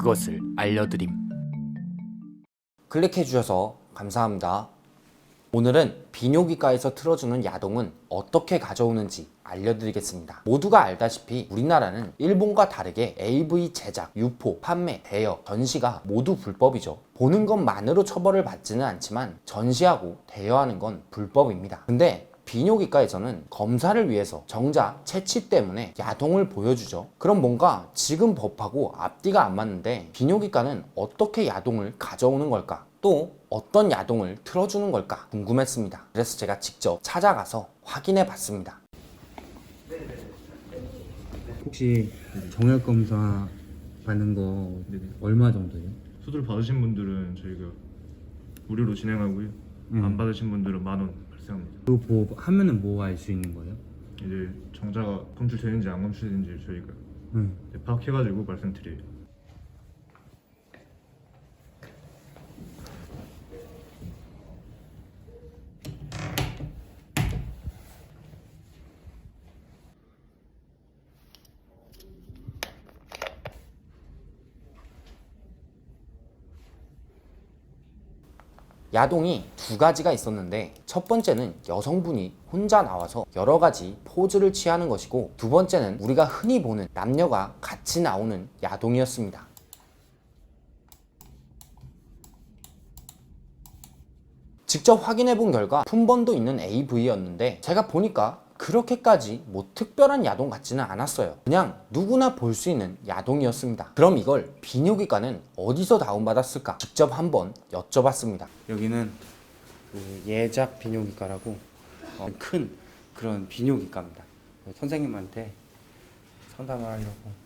그것을 알려드림. 클릭해주셔서 감사합니다. 오늘은 비뇨기과에서 틀어주는 야동은 어떻게 가져오는지 알려드리겠습니다. 모두가 알다시피 우리나라는 일본과 다르게 AV 제작, 유포, 판매, 대여, 전시가 모두 불법이죠. 보는 것만으로 처벌을 받지는 않지만 전시하고 대여하는 건 불법입니다. 근데 비뇨기과에서는 검사를 위해서 정작 채취 때문에 야동을 보여주죠. 그럼 뭔가 지금 법하고 앞뒤가 안 맞는데 비뇨기과는 어떻게 야동을 가져오는 걸까? 또 어떤 야동을 틀어주는 걸까 궁금했습니다. 그래서 제가 직접 찾아가서 확인해 봤습니다. 혹시 정액 검사 받는 거 얼마 정도예요? 수술 받으신 분들은 저희가 무료로 진행하고요. 안 받으신 분들은 10,000원 발생합니다. 그거 하면은 뭐 알 수 있는 거예요? 이제 정자가 검출되는지 안 검출되는지 저희가 이제 파악해가지고 말씀드려요. 야동이 두 가지가 있었는데 첫 번째는 여성분이 혼자 나와서 여러 가지 포즈를 취하는 것이고 두 번째는 우리가 흔히 보는 남녀가 같이 나오는 야동이었습니다. 직접 확인해 본 결과 품번도 있는 AV였는데 제가 보니까 그렇게까지 뭐 특별한 야동 같지는 않았어요. 그냥 누구나 볼 수 있는 야동이었습니다. 그럼 이걸 비뇨기과는 어디서 다운받았을까? 직접 한번 여쭤봤습니다. 여기는 그 예작 비뇨기과라고 큰 그런 비뇨기과입니다. 선생님한테 상담을 하려고.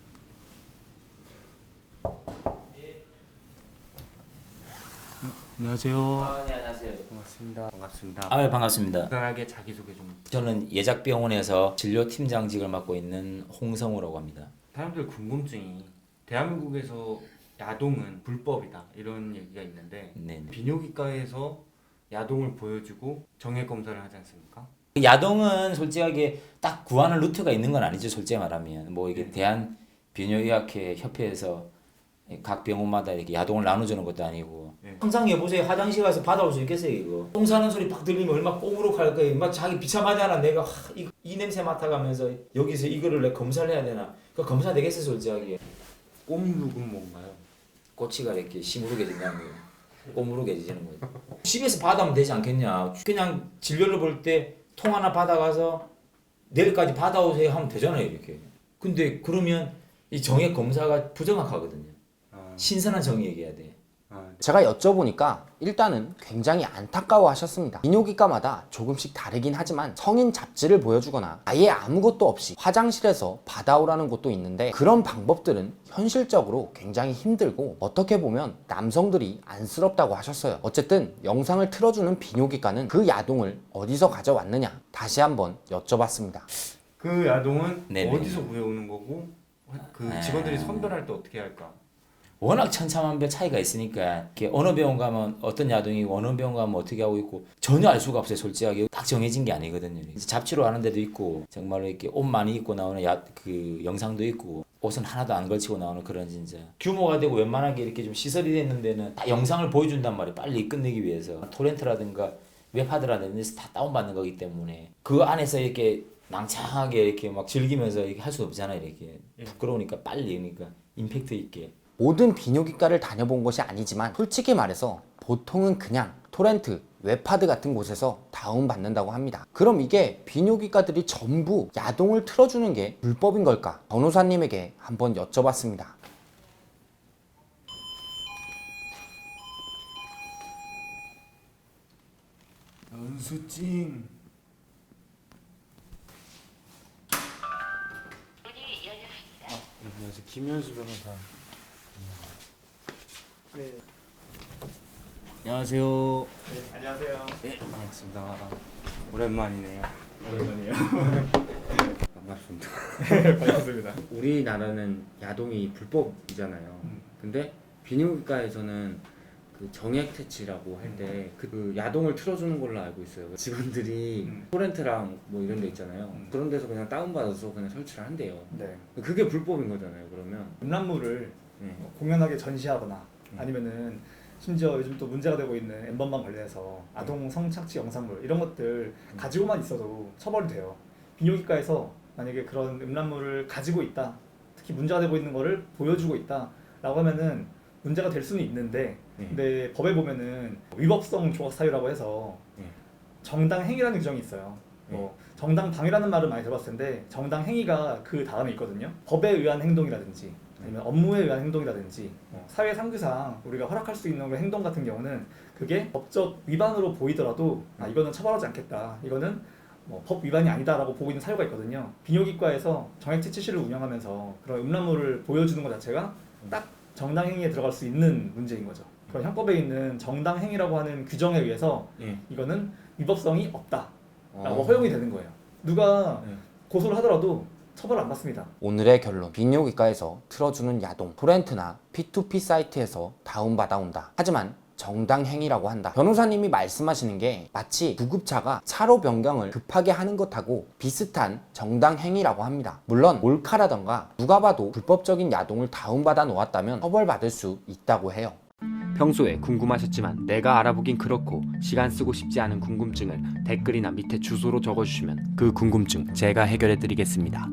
안녕하세요. 네, 안녕하세요. 반갑습니다. 반갑습니다. 네, 반갑습니다. 간단하게 자기소개 좀. 저는 예작병원에서 진료팀장직을 맡고 있는 홍성우라고 합니다. 사람들 궁금증이 대한민국에서 야동은 불법이다 이런 얘기가 있는데 네. 비뇨기과에서 야동을 보여주고 정액 검사를 하지 않습니까? 야동은 솔직하게 딱 구하는 루트가 있는 건 아니죠. 솔직히 말하면 뭐 이게 대한 비뇨의학회 협회에서 각 병원마다 이렇게 야동을 나눠주는 것도 아니고 항상 여보세요 화장실 가서 받아올 수 있겠어요 이거 똥 싸는 소리 팍 들리면 얼마나 꼬무룩 할 거예요 막 자기 비참하잖아 내가 이 냄새 맡아가면서 여기서 이거를 내가 검사를 해야 되나 그 검사 되겠어요 솔직하게 꼬무룩은 뭔가요? 꼬치가 이렇게 시무룩해진다는 거예요 꼬무룩해지는 거예요 집에서 받아오면 되지 않겠냐 그냥 진료를 볼 때 통 하나 받아가서 내일까지 받아오세요 하면 되잖아요 이렇게 근데 그러면 이 정액 검사가 부정확하거든요 신선한 정의 얘기해야 돼. 제가 여쭤보니까 일단은 굉장히 안타까워 하셨습니다. 비뇨기과마다 조금씩 다르긴 하지만 성인 잡지를 보여주거나 아예 아무것도 없이 화장실에서 받아오라는 곳도 있는데 그런 방법들은 현실적으로 굉장히 힘들고 어떻게 보면 남성들이 안쓰럽다고 하셨어요. 어쨌든 영상을 틀어주는 비뇨기과는 그 야동을 어디서 가져왔느냐 다시 한번 여쭤봤습니다. 그 야동은 네네. 어디서 구해오는 거고 그 직원들이 선별할 때 어떻게 할까? 워낙 천차만별 차이가 있으니까 이렇게 어느 병원 가면 어떤 야동이고 어느 병원 가면 어떻게 하고 있고 전혀 알 수가 없어요. 솔직하게 딱 정해진 게 아니거든요. 잡지로 하는 데도 있고 정말로 이렇게 옷 많이 입고 나오는 그 영상도 있고 옷은 하나도 안 걸치고 나오는 그런 진짜 규모가 되고 웬만하게 이렇게 좀 시설이 돼 있는 데는 다 영상을 보여준단 말이에요. 빨리 끝내기 위해서 토렌트라든가 웹하드라든가 데서 다 다운받는 거기 때문에 그 안에서 이렇게 낭창하게 이렇게 막 즐기면서 이렇게 할 수 없잖아요. 이렇게 부끄러우니까 빨리 그러니까 임팩트 있게. 모든 비뇨기과를 다녀본 것이 아니지만 솔직히 말해서 보통은 그냥 토렌트, 웹하드 같은 곳에서 다운받는다고 합니다. 그럼 이게 비뇨기과들이 전부 야동을 틀어주는 게 불법인 걸까? 변호사님에게 한번 여쭤봤습니다. 연수찡. 안녕하세요. 김현수 변호사. 안녕하세요. 안녕하세요. 네, 반갑습니다. 오랜만이네요. 오랜만이에요. 반갑습니다. 반갑습니다. 우리나라는 야동이 불법이잖아요. 근데 비뇨기과에서는 그 정액 퇴치라고 할 때 그 야동을 틀어주는 걸로 알고 있어요. 직원들이 토렌트랑 뭐 이런 데 있잖아요. 그런 데서 그냥 다운받아서 그냥 설치를 한대요. 네. 그게 불법인 거잖아요. 그러면 음란물을 공연하게 전시하거나 아니면은 심지어 요즘 또 문제가 되고 있는 N번방 관련해서 아동 성착취 영상물 이런 것들 가지고만 있어도 처벌이 돼요. 비뇨기과에서 만약에 그런 음란물을 가지고 있다, 특히 문제가 되고 있는 거를 보여주고 있다라고 하면은 문제가 될 수는 있는데, 근데 법에 보면은 위법성 조각 사유라고 해서 정당 행위라는 규정이 있어요. 뭐 정당 방위라는 말은 많이 들어봤을 텐데 정당 행위가 그 다음에 있거든요. 법에 의한 행동이라든지 아니면 업무에 의한 행동이라든지 사회 상규상 우리가 허락할 수 있는 행동 같은 경우는 그게 법적 위반으로 보이더라도 이거는 처벌하지 않겠다, 이거는 뭐 법 위반이 아니다라고 보고 있는 사유가 있거든요. 비뇨기과에서 정액채취실을 운영하면서 그런 음란물을 보여주는 것 자체가 딱 정당 행위에 들어갈 수 있는 문제인 거죠. 그런 형법에 있는 정당 행위라고 하는 규정에 의해서 이거는 위법성이 없다라고 허용이 되는 거예요. 누가 고소를 하더라도 처벌 안 받습니다. 오늘의 결론, 비뇨기과에서 틀어주는 야동, 토렌트나 P2P 사이트에서 다운받아 온다. 하지만 정당 행위라고 한다. 변호사님이 말씀하시는 게 마치 구급차가 차로 변경을 급하게 하는 것하고 비슷한 정당 행위라고 합니다. 물론 몰카라던가 누가 봐도 불법적인 야동을 다운받아 놓았다면 처벌받을 수 있다고 해요. 평소에 궁금하셨지만 내가 알아보긴 그렇고 시간 쓰고 싶지 않은 궁금증을 댓글이나 밑에 주소로 적어주시면 그 궁금증 제가 해결해 드리겠습니다.